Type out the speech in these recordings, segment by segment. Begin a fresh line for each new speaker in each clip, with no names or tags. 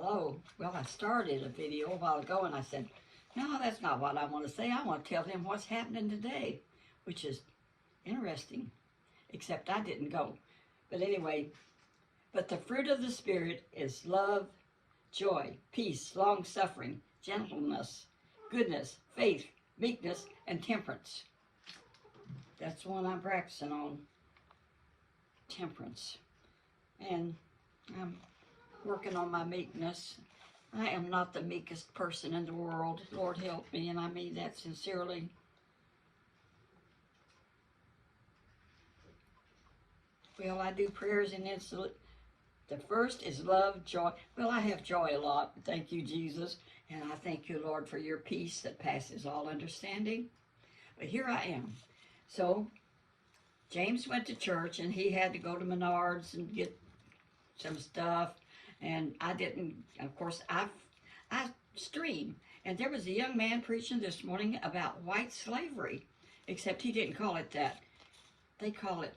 Hello. Well, I started a video a while ago and I said, no, that's not what I want to say. I want to tell them what's happening today, which is interesting, except I didn't go. But anyway, but the fruit of the Spirit is love, joy, peace, long-suffering, gentleness, goodness, faith, meekness, and temperance. That's one I'm practicing on, temperance. And I'm working on my meekness. I am not the meekest person in the world. Lord help me, and I mean that sincerely. Well, I do prayers in instant. The first is love, joy. Well, I have joy a lot. Thank you, Jesus. And I thank you, Lord, for your peace that passes all understanding. But here I am. So, James went to church, and he had to go to Menards and get some stuff. And I didn't, of course, I stream. And there was a young man preaching this morning about white slavery, except he didn't call it that. They call it,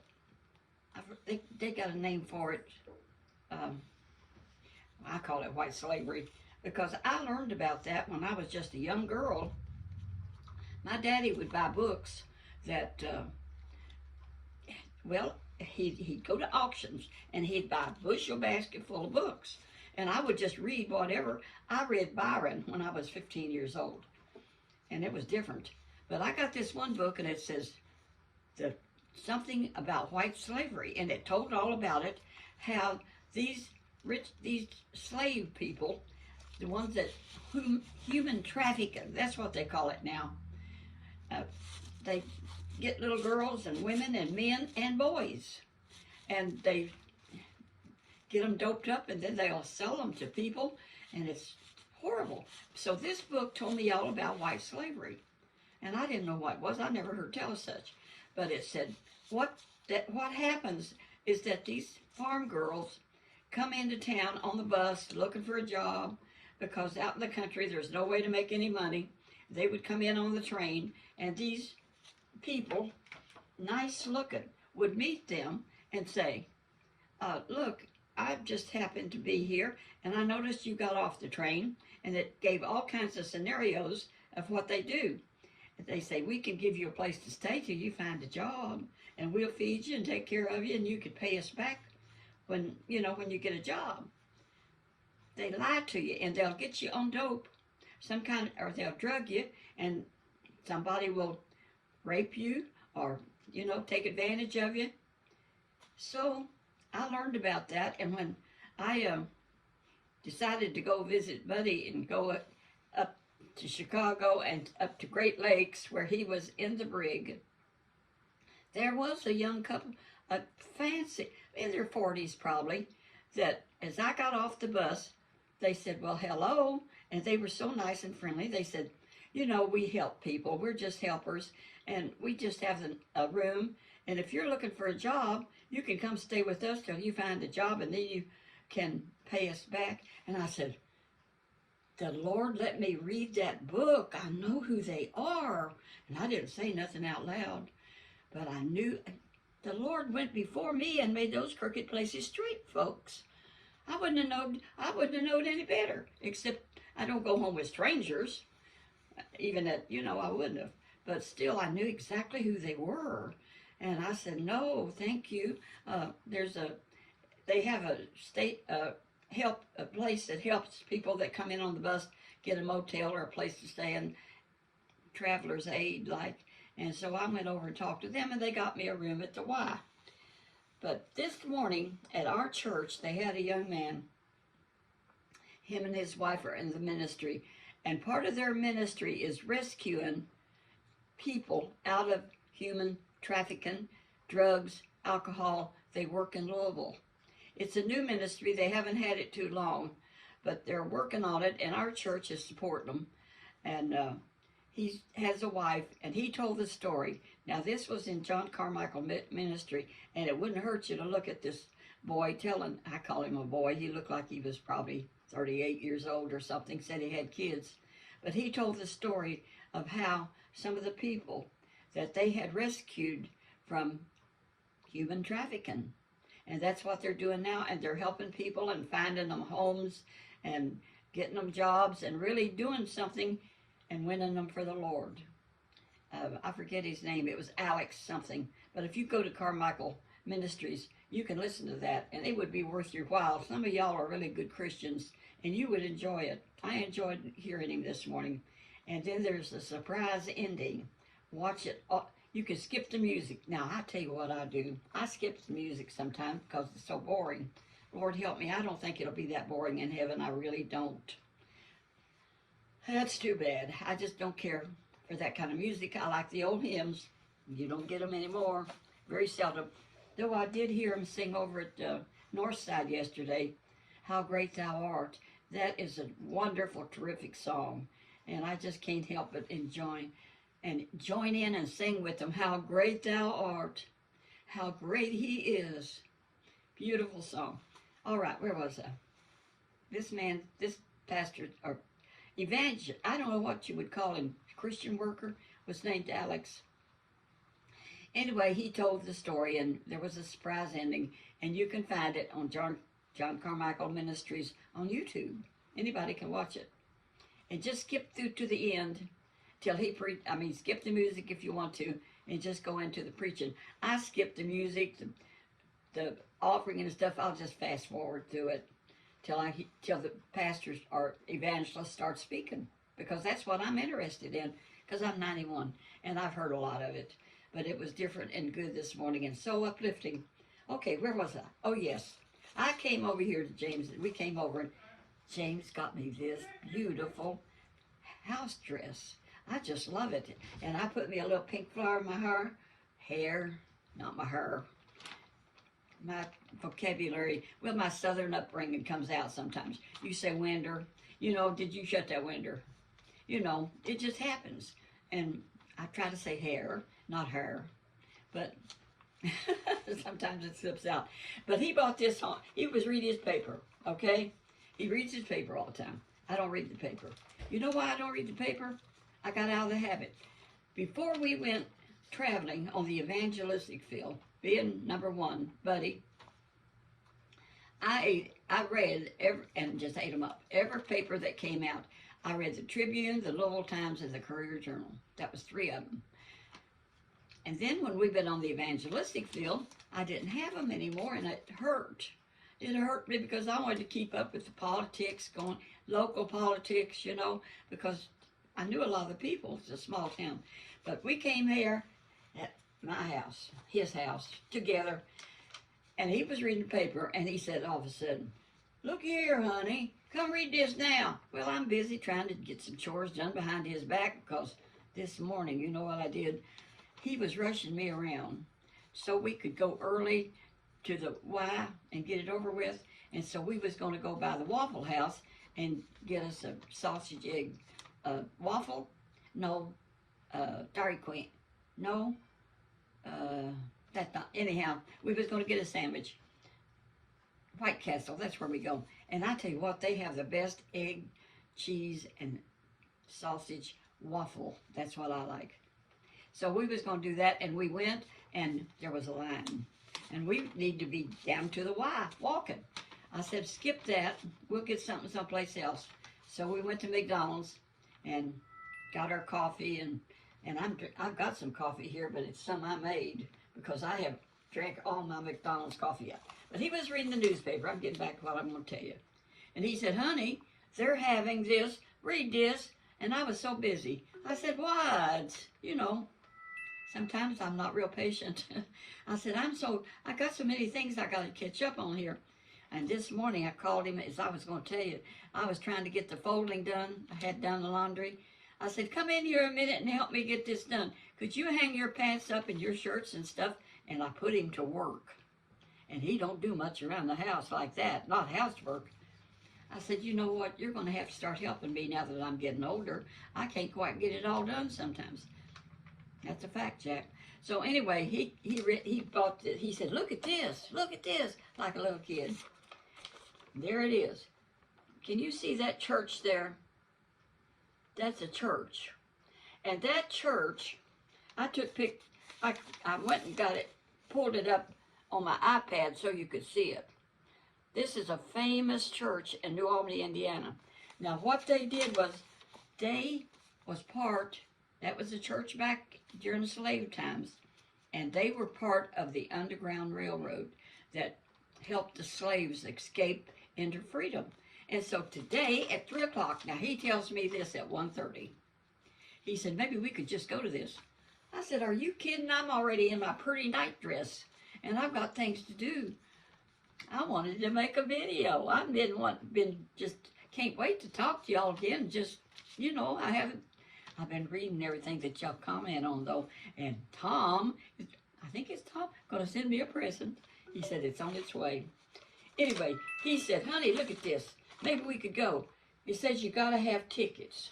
they got a name for it. I call it white slavery because I learned about that when I was just a young girl. My daddy would buy books that, well, he'd go to auctions and he'd buy a bushel basket full of books. And I would just read whatever. I read Byron when I was 15 years old. And it was different. But I got this one book and it says something about white slavery. And it told all about it, how these slave people, the ones that human trafficking, that's what they call it now. They get little girls and women and men and boys. And they get them doped up and then they'll sell them to people, and it's horrible. So this book told me all about white slavery, and I didn't know what it was. I never heard tell of such, but it said what happens is that these farm girls come into town on the bus looking for a job because out in the country there's no way to make any money. They would come in on the train, and these people, nice looking, would meet them and say, look, I just happened to be here, and I noticed you got off the train, and it gave all kinds of scenarios of what they do. They say, we can give you a place to stay till you find a job, and we'll feed you and take care of you, and you could pay us back when you get a job. They lie to you, and they'll get you on dope, or they'll drug you, and somebody will rape you or, take advantage of you. So I learned about that, and when I decided to go visit Buddy and go up to Chicago and up to Great Lakes where he was in the brig, there was a young couple, a fancy, in their 40s probably, that as I got off the bus, they said, well, hello, and they were so nice and friendly. They said, we help people. We're just helpers, and we just have a room, and if you're looking for a job, you can come stay with us till you find a job, and then you can pay us back. And I said, the Lord let me read that book. I know who they are. And I didn't say nothing out loud, but I knew the Lord went before me and made those crooked places straight, folks. I wouldn't have known any better, except I don't go home with strangers, even that, I wouldn't have. But still, I knew exactly who they were. And I said, no, thank you. They have a state a place that helps people that come in on the bus get a motel or a place to stay, and traveler's aid, like. And so I went over and talked to them, and they got me a room at the Y. But this morning at our church, they had a young man. Him and his wife are in the ministry, and part of their ministry is rescuing people out of human trafficking, drugs, alcohol. They work in Louisville. It's a new ministry. They haven't had it too long, but they're working on it, and our church is supporting them. And he has a wife, and he told the story. Now, this was in John Carmichael Ministry, and it wouldn't hurt you to look at this boy telling, I call him a boy. He looked like he was probably 38 years old or something, said he had kids. But he told the story of how some of the people that they had rescued from human trafficking. And that's what they're doing now, and they're helping people and finding them homes and getting them jobs and really doing something and winning them for the Lord. I forget his name. It was Alex something. But if you go to Carmichael Ministries, you can listen to that, and it would be worth your while. Some of y'all are really good Christians, and you would enjoy it. I enjoyed hearing him this morning. And then there's a surprise ending. Watch it. You can skip the music. Now, I tell you what I do. I skip the music sometimes because it's so boring. Lord help me. I don't think it'll be that boring in heaven. I really don't. That's too bad. I just don't care for that kind of music. I like the old hymns. You don't get them anymore. Very seldom. Though I did hear him sing over at North Side yesterday, How Great Thou Art. That is a wonderful, terrific song. And I just can't help but enjoy and join in and sing with them. How great thou art. How great he is. Beautiful song. All right, where was I? This pastor, or evangelist, I don't know what you would call him, Christian worker, was named Alex. Anyway, he told the story, and there was a surprise ending, and you can find it on John Carmichael Ministries on YouTube. Anybody can watch it. And just skip through to the end till he skip the music if you want to, and just go into the preaching. I skip the music, the offering and stuff. I'll just fast forward through it till the pastors or evangelists start speaking, because that's what I'm interested in, because I'm 91 and I've heard a lot of it. But it was different and good this morning and so uplifting. Okay, where was I? Oh, yes. I came over here to James. We came over, and James got me this beautiful house dress. I just love it. And I put me a little pink flower in my hair, not my hair. My vocabulary, well, my southern upbringing comes out sometimes. You say window, did you shut that window? It just happens. And I try to say hair, not her, but sometimes it slips out. But he bought this on. He was reading his paper, okay? He reads his paper all the time. I don't read the paper. You know why I don't read the paper? I got out of the habit. Before we went traveling on the evangelistic field, being number one, buddy, I read and just ate them up. Every paper that came out. I read the Tribune, the Louisville Times, and the Courier Journal. That was 3 of them. And then when we've been on the evangelistic field, I didn't have them anymore, and it hurt. It hurt me because I wanted to keep up with the politics, local politics, because I knew a lot of the people. It's a small town. But we came here at my house, his house, together, and he was reading the paper, and he said all of a sudden, "Look here, honey, come read this now." Well, I'm busy trying to get some chores done behind his back, because this morning, you know what I did? He was rushing me around so we could go early to the Y and get it over with. And so we was going to go by the Waffle House and get us a sausage egg waffle. No, Dairy Queen. No, that's not. Anyhow, we was going to get a sandwich. White Castle, that's where we go. And I tell you what, they have the best egg, cheese, and sausage waffle. That's what I like. So we was going to do that, and we went, and there was a line. And we need to be down to the Y, walking. I said, skip that. We'll get something someplace else. So we went to McDonald's and got our coffee, and I've got some coffee here, but it's some I made because I have drank all my McDonald's coffee out. But he was reading the newspaper. I'm getting back to what I'm going to tell you. And he said, "Honey, they're having this. Read this." And I was so busy. I said, "What?" Sometimes I'm not real patient. I said, I got so many things I got to catch up on here. And this morning I called him, as I was going to tell you, I was trying to get the folding done. I had done the laundry. I said, "Come in here a minute and help me get this done. Could you hang your pants up and your shirts and stuff?" And I put him to work. And he don't do much around the house like that, not housework. I said, "You know what? You're going to have to start helping me now that I'm getting older. I can't quite get it all done sometimes." That's a fact, Jack. So anyway, he bought this. He said, look at this, like a little kid. There it is. Can you see that church there? That's a church. And that church, I went and got it, pulled it up on my iPad so you could see it. This is a famous church in New Albany, Indiana. Now, what they did was, they was part, that was a church back during the slave times, and they were part of the Underground Railroad that helped the slaves escape into freedom. And so today at 3 o'clock, now he tells me this at 1:30. He said, maybe we could just go to this. I said, are you kidding? I'm already in my pretty night dress, and I've got things to do. I wanted to make a video. I've can't wait to talk to y'all again. Just, you know, I've been reading everything that y'all comment on, though. And Tom, I think it's Tom, going to send me a present. He said it's on its way. Anyway, he said, honey, look at this. Maybe we could go. It says you got to have tickets.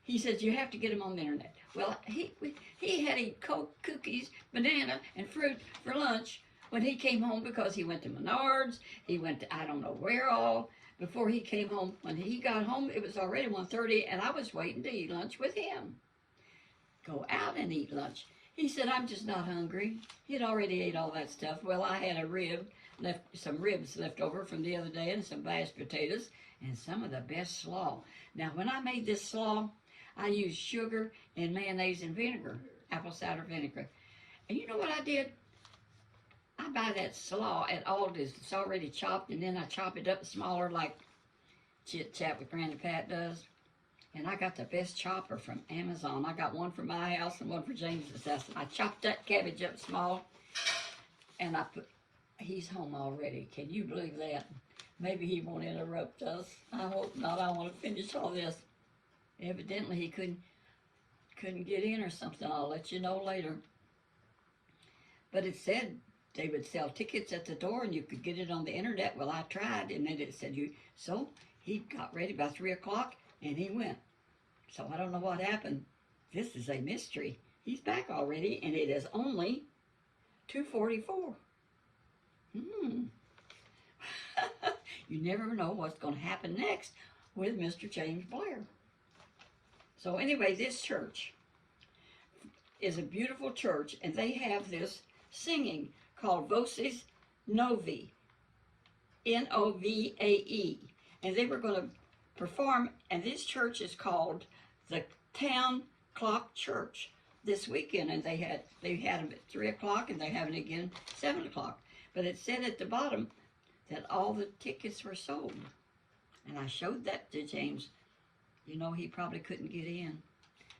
He says you have to get them on the internet. Well, he had eat Coke, cookies, banana, and fruit for lunch when he came home, because he went to Menards, he went to I don't know where all, before he came home. When he got home, it was already 1:30, and I was waiting to eat lunch with him. Go out and eat lunch. He said, I'm just not hungry. He'd already ate all that stuff. Well, I had some ribs left over from the other day, and some mashed potatoes, and some of the best slaw. Now, when I made this slaw, I used sugar and mayonnaise and vinegar, apple cider vinegar. And you know what I did? I buy that slaw at Aldi's. It's already chopped, and then I chop it up smaller like Chit Chat with Granny Pat does. And I got the best chopper from Amazon. I got one for my house and one for James's house. I chopped that cabbage up small, and he's home already. Can you believe that? Maybe he won't interrupt us. I hope not. I want to finish all this. Evidently, he couldn't get in or something. I'll let you know later. But it said they would sell tickets at the door, and you could get it on the internet. Well, I tried, and then it said so he got ready by 3 o'clock, and he went. So I don't know what happened. This is a mystery. He's back already, and it is only 2:44. You never know what's going to happen next with Mr. James Blair. So anyway, this church is a beautiful church, and they have this singing called Voces Novae, N-O-V-A-E. And they were going to perform, and this church is called the Town Clock Church this weekend, and they had them at 3 o'clock, and they're having it again 7 o'clock. But it said at the bottom that all the tickets were sold. And I showed that to James. You know, he probably couldn't get in.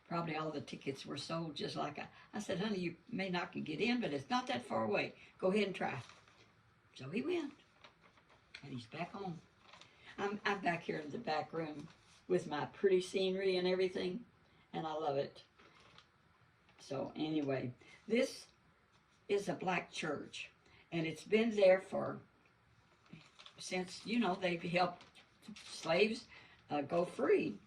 Probably all the tickets were sold, just like I said, honey, you may not can get in, but it's not that far away. Go ahead and try. So he went, and he's back home. I'm back here in the back room with my pretty scenery and everything, and I love it. So anyway, this is a black church, and it's been there since, you know, they've helped slaves go free.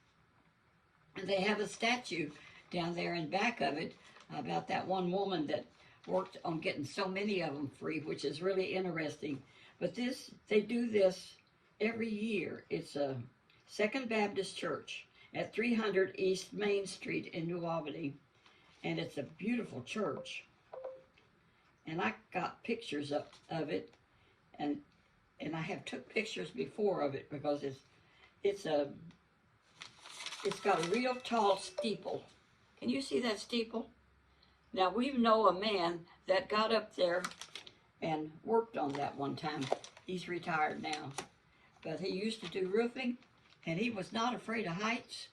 And they have a statue down there in back of it about that one woman that worked on getting so many of them free, which is really interesting. But they do this every year. It's a Second Baptist Church at 300 East Main Street in New Albany. And it's a beautiful church. And I got pictures of it, and I have took pictures before of it, because it's got a real tall steeple. Can you see that steeple? Now, we know a man that got up there and worked on that one time. He's retired now. But he used to do roofing, and he was not afraid of heights.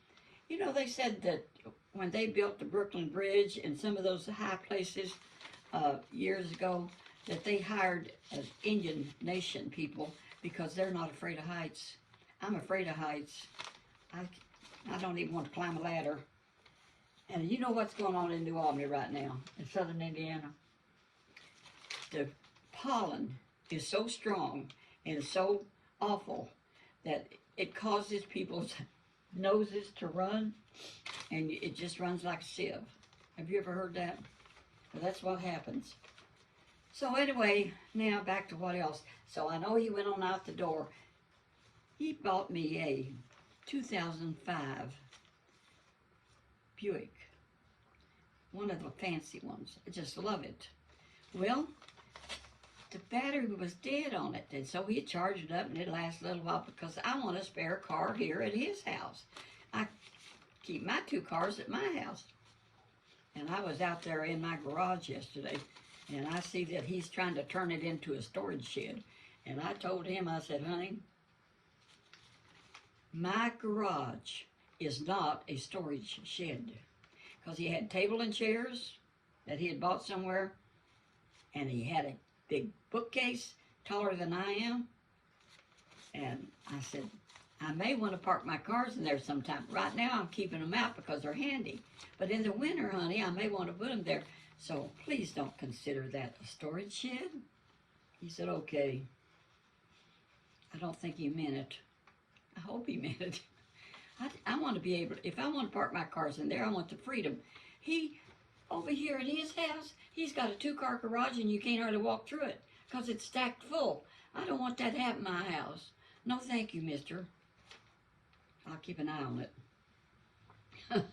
You know, they said that when they built the Brooklyn Bridge and some of those high places years ago, that they hired Indian Nation people because they're not afraid of heights. I'm afraid of heights. I don't even want to climb a ladder. And you know what's going on in New Albany right now, in southern Indiana? The pollen is so strong and so awful that it causes people's noses to run, and it just runs like a sieve. Have you ever heard that? Well, that's what happens. So anyway, now back to what else. So I know he went on out the door. He bought me a 2005 Buick. One of the fancy ones. I just love it. Well, the battery was dead on it. And so he charged it up, and it lasted a little while because I want a spare car here at his house. I keep my 2 cars at my house. And I was out there in my garage yesterday, and I see that he's trying to turn it into a storage shed. And I told him, I said, honey, my garage is not a storage shed. Because he had table and chairs that he had bought somewhere, and he had a big bookcase taller than I am. And I said, I may want to park my cars in there sometime. Right now I'm keeping them out because they're handy. But in the winter, honey, I may want to put them there. So please don't consider that a storage shed. He said, okay. I don't think he meant it. I hope he meant it. I want to be able to, if I want to park my cars in there, I want the freedom. He, over here in his house, he's got a 2-car garage and you can't hardly walk through it because it's stacked full. I don't want that to happen in my house. No, thank you, mister. I'll keep an eye on it.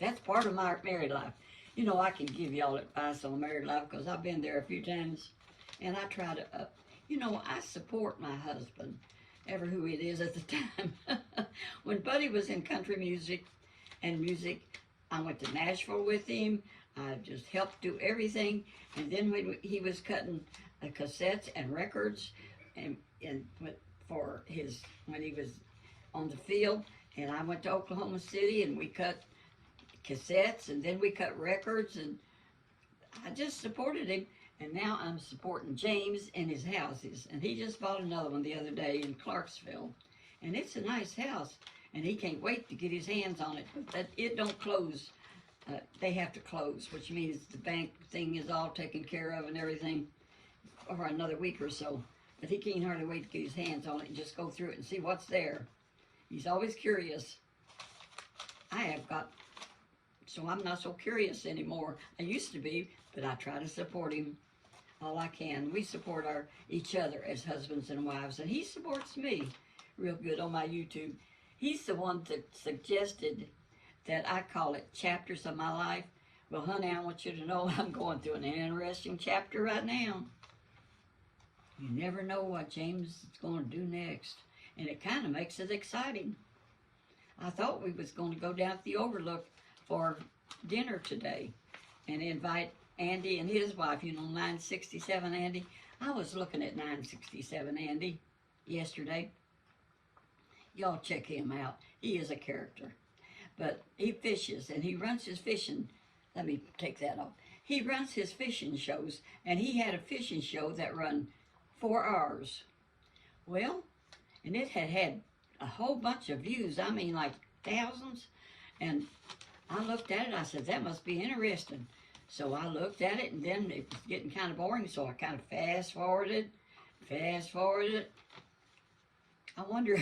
That's part of my married life. You know, I can give y'all advice on married life because I've been there a few times. And I try to, you know, I support my husband, ever who it is at the time. When Buddy was in country music, I went to Nashville with him. I just helped do everything. And then when he was cutting cassettes and records, and for his, when he was on the field, and I went to Oklahoma City and we cut cassettes and then we cut records, and I just supported him. And now I'm supporting James and his houses, and he just bought another one the other day in Clarksville, and it's a nice house, and he can't wait to get his hands on it. But it don't close. They have to close, which means the bank thing is all taken care of and everything for another week or so. But he can't hardly wait to get his hands on it and just go through it and see what's there. He's always curious. I have got, so I'm not so curious anymore. I used to be, but I try to support him all I can. We support each other as husbands and wives, and he supports me real good on my YouTube. He's the one that suggested that I call it Chapters of My Life. Well, honey, I want you to know I'm going through an interesting chapter right now. You never know what James is going to do next, and it kind of makes it exciting. I thought we was going to go down to the Overlook for dinner today and invite Andy and his wife, you know, 967 Andy. I was looking at 967 Andy yesterday. Y'all check him out. He is a character. But he fishes, and he runs his fishing. Let me take that off. He runs his fishing shows, and he had a fishing show that run 4 hours. Well, and it had a whole bunch of views. I mean, like thousands. And I looked at it. I said, that must be interesting. So I looked at it, and then it was getting kind of boring, so I kind of fast-forwarded. I wonder,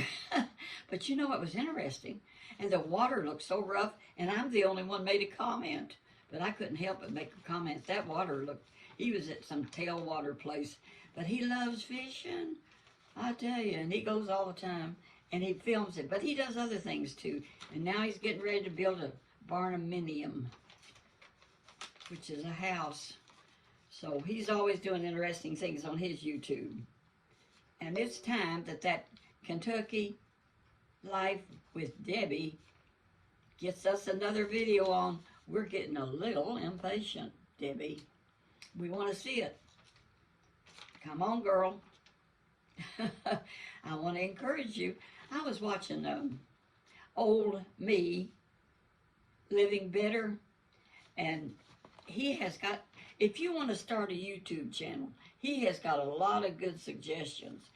but you know, it was interesting. And the water looked so rough, and I'm the only one made a comment. But I couldn't help but make a comment. That water looked, he was at some tailwater place, but he loves fishing, I tell you, and he goes all the time, and he films it. But he does other things, too. And now he's getting ready to build a barnuminium, which is a house. So he's always doing interesting things on his YouTube. And it's time that Kentucky Life with Debbie gets us another video on. We're getting a little impatient, Debbie. We want to see it. Come on, girl. I want to encourage you. I was watching Old Me, Living Better, and he has got, if you want to start a YouTube channel, he has got a lot of good suggestions.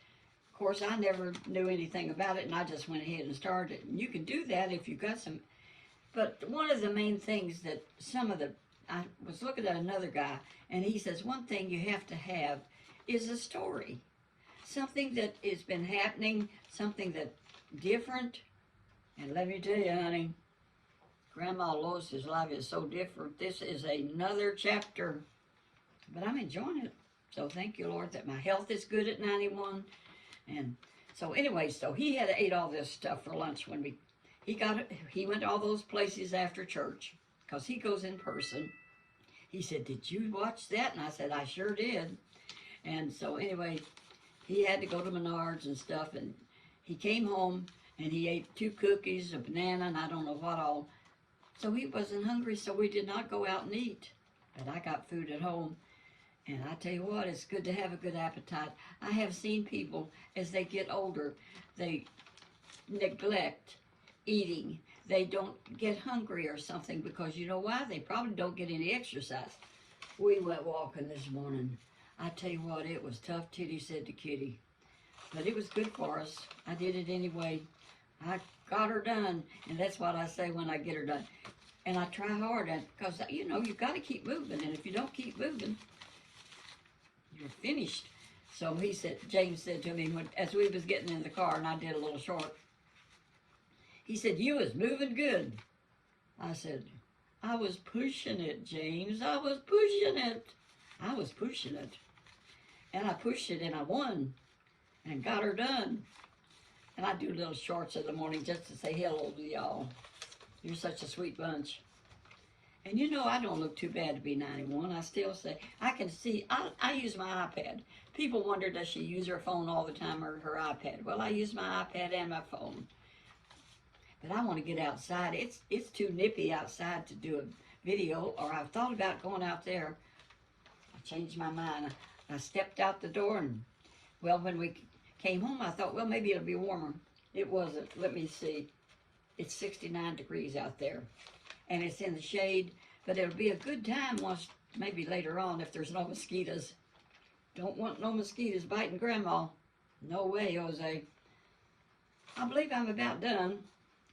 Of course, I never knew anything about it, and I just went ahead and started it. And you can do that if you've got some. But one of the main things that I was looking at another guy, and he says one thing you have to have is a story. Something that has been happening, something that's different. And let me tell you, honey, Grandma Lois's life is so different. This is another chapter. But I'm enjoying it. So thank you, Lord, that my health is good at 91. And so anyway, so he had ate all this stuff for lunch when he went to all those places after church, because he goes in person. He said, did you watch that? And I said, I sure did. And so anyway, he had to go to Menards and stuff, and he came home and he ate 2 cookies, a banana, and I don't know what all. So he wasn't hungry, so we did not go out and eat. But I got food at home. And I tell you what, it's good to have a good appetite. I have seen people, as they get older, they neglect eating. They don't get hungry or something because you know why? They probably don't get any exercise. We went walking this morning. I tell you what, it was tough, Titty said to Kitty. But it was good for us. I did it anyway. I got her done, and that's what I say when I get her done. And I try hard, because, you know, you've got to keep moving, and if you don't keep moving, you're finished. So he said, James said to me, as we was getting in the car, and I did a little short, he said, you was moving good. I said, I was pushing it, James. I was pushing it. I was pushing it. And I pushed it, and I won, and got her done. And I do little shorts in the morning just to say hello to y'all. You're such a sweet bunch. And you know, I don't look too bad to be 91. I still say, I can see, I use my iPad. People wonder, does she use her phone all the time or her iPad? Well, I use my iPad and my phone. But I want to get outside. It's too nippy outside to do a video, or I've thought about going out there. I changed my mind. I stepped out the door, and, well, when we came home, I thought, well, maybe it'll be warmer. It wasn't. Let me see. It's 69 degrees out there, and it's in the shade, but it'll be a good time once, maybe later on, if there's no mosquitoes. Don't want no mosquitoes biting Grandma. No way, Jose. I believe I'm about done,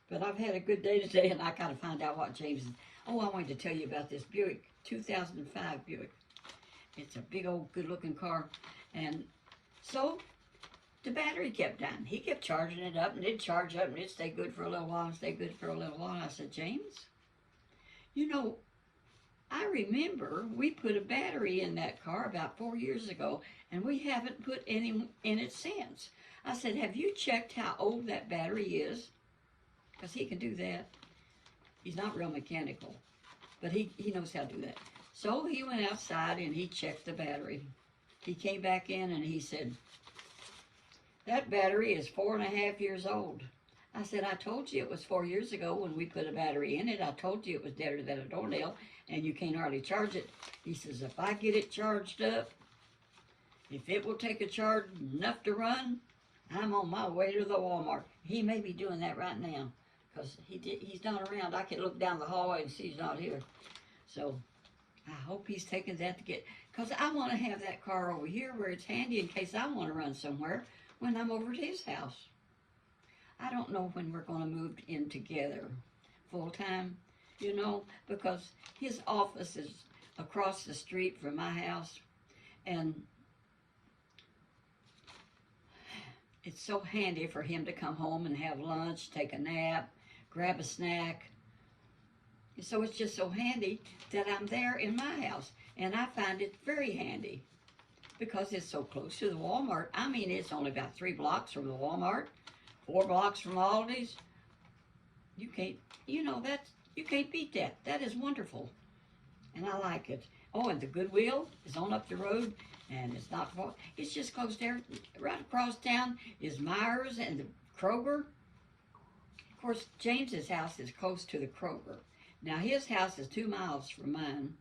but I've had a good day today, and I got to find out what James is. Oh, I wanted to tell you about this Buick, 2005 Buick. It's a big old good-looking car, and so the battery kept dying. He kept charging it up, and it'd charge up, and it'd stay good for a little while, and stay good for a little while. And I said, James, you know, I remember we put a battery in that car about 4 years ago, and we haven't put any in it since. I said, have you checked how old that battery is? Because he can do that. He's not real mechanical, but he knows how to do that. So he went outside, and he checked the battery. He came back in, and he said, that battery is 4.5 years old. I said, I told you it was 4 years ago when we put a battery in it. I told you it was deader than a doornail, and you can't hardly charge it. He says, if I get it charged up, if it will take a charge enough to run, I'm on my way to the Walmart. He may be doing that right now, because he's not around. I can look down the hallway and see he's not here. So I hope he's taking that to get, because I want to have that car over here where it's handy in case I want to run somewhere when I'm over at his house. I don't know when we're going to move in together full time, you know, because his office is across the street from my house, and it's so handy for him to come home and have lunch, take a nap, grab a snack. So it's just so handy that I'm there in my house, and I find it very handy because it's so close to the Walmart. I mean, it's only about 3 blocks from the Walmart, 4 blocks from Aldi's. You can't, you know, you can't beat that. That is wonderful, and I like it. Oh, and the Goodwill is on up the road, and it's not far. It's just close there. Right across town is Myers and the Kroger. Of course, James's house is close to the Kroger. Now, his house is 2 miles from mine,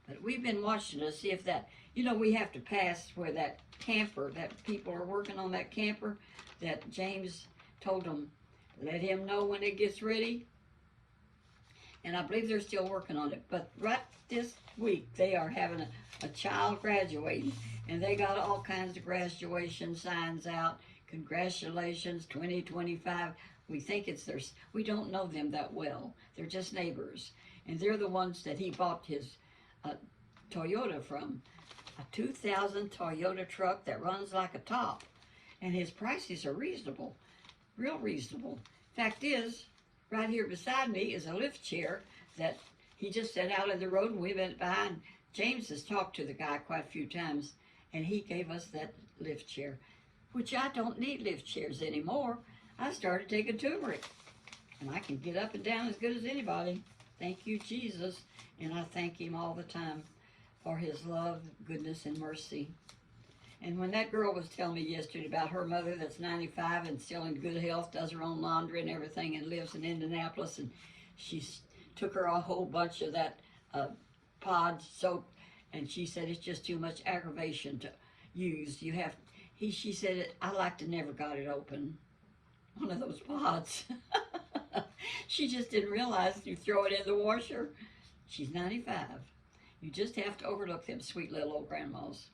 but we've been watching to see if that, you know, we have to pass where that camper, that people are working on that camper, that James told them, let him know when it gets ready. And I believe they're still working on it. But right this week, they are having a child graduating, and they got all kinds of graduation signs out. Congratulations, 2025. We think it's theirs. We don't know them that well. They're just neighbors. And they're the ones that he bought his Toyota from. A 2000 Toyota truck that runs like a top. And his prices are reasonable. Real reasonable. Fact is, right here beside me is a lift chair that he just set out in the road, and we went by, and James has talked to the guy quite a few times, and he gave us that lift chair, which I don't need lift chairs anymore. I started taking turmeric, and I can get up and down as good as anybody. Thank you, Jesus, and I thank him all the time for his love, goodness, and mercy. And when that girl was telling me yesterday about her mother that's 95 and still in good health, does her own laundry and everything, and lives in Indianapolis, and she took her a whole bunch of that pod soap, and she said it's just too much aggravation to use. She said, I like to never got it open, one of those pods. She just didn't realize you throw it in the washer. She's 95. You just have to overlook them sweet little old grandmas.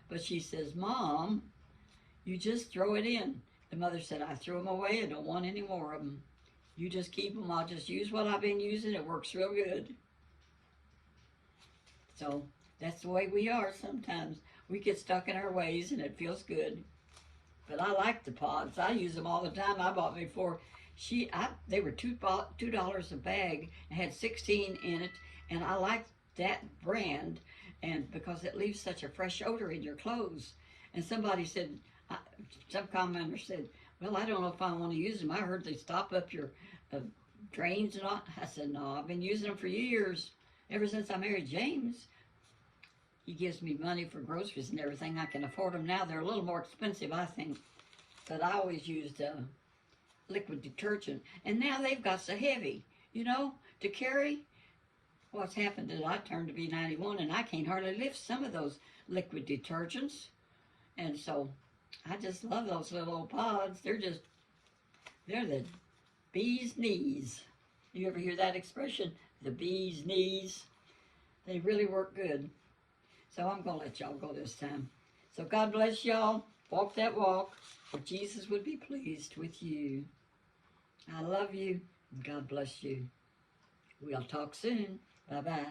But she says, Mom, you just throw it in. The mother said, I threw them away. I don't want any more of them. You just keep them. I'll just use what I've been using. It works real good. So that's the way we are sometimes. We get stuck in our ways and it feels good. But I like the pods. I use them all the time. I bought me four. They were $2 a bag and had 16 in it. And I like that brand, and because it leaves such a fresh odor in your clothes. And somebody said, some commenter said, well, I don't know if I want to use them. I heard they stop up your drains and all. I said, no, I've been using them for years. Ever since I married James. He gives me money for groceries and everything. I can afford them now. They're a little more expensive, I think. But I always used liquid detergent. And now they've got so heavy, to carry. What's happened is I turned to be 91 and I can't hardly lift some of those liquid detergents. And so I just love those little old pods. They're the bee's knees. You ever hear that expression? The bee's knees. They really work good. So I'm going to let y'all go this time. So God bless y'all. Walk that walk where Jesus would be pleased with you. I love you. God bless you. We'll talk soon. Bye-bye.